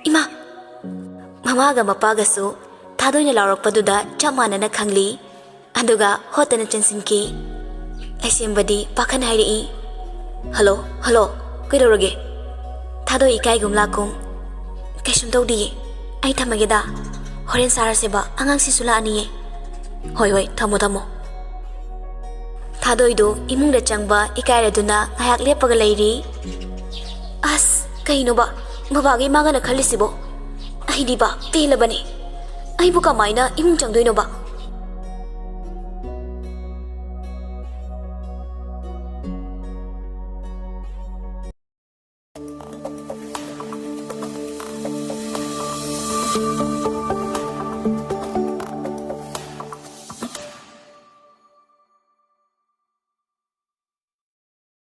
ꯏꯃꯥ ꯃꯃꯥꯒ ꯃꯄꯥꯒꯁꯨ ꯊꯥꯗꯣꯏꯅ ꯂꯥꯎꯔꯛꯄꯗꯨꯗ ꯆꯞ ꯃꯥꯟꯅꯅ ꯈꯪꯂꯤ ꯑꯗꯨꯒ ꯍꯣꯠꯇꯅ ꯆꯪꯁꯤꯟꯈꯤ ꯂꯩꯁꯦꯝꯕꯗꯤ ꯄꯥꯈꯟ ꯍꯥꯏꯔꯛꯏ ꯍꯜꯂꯣ ꯀꯩꯗꯧꯔꯒꯦ ꯊꯥꯗꯣꯏ ꯏꯀꯥꯏꯒꯨꯝ ꯂꯥꯛꯀꯨꯝ ꯀꯩꯁꯨꯝ ꯇꯧꯗꯤꯌꯦ ꯑꯩ ꯊꯝꯃꯒꯦꯗ ꯍꯣꯔꯦꯟ ꯁꯥꯔꯁꯦꯕ ꯑꯉꯥꯡꯁꯤꯁꯨ ꯂꯥꯛꯑꯅꯤꯌꯦ ꯍꯣꯏ ꯊꯝꯃꯣ ꯊꯥꯗꯣꯏꯗꯨ ꯏꯃꯨꯡꯗ ꯆꯪꯕ ꯏꯀꯥꯏꯔꯗꯨꯅ ꯉꯥꯏꯍꯥꯛ ꯂꯦꯞꯄꯒ ꯂꯩꯔꯤ ꯑꯁ ꯀꯩꯅꯣꯕ ꯕꯕꯥꯒ ꯏꯃꯥꯒꯅ ꯈꯜꯂꯤꯁꯤꯕꯣ ꯑꯩꯗꯤꯕ ꯄꯦꯜꯂꯕꯅꯦ ꯑꯩꯕꯨ ꯀꯃꯥꯏꯅ ꯏꯃꯨꯡ ꯆꯪꯗꯣꯏꯅꯣꯕ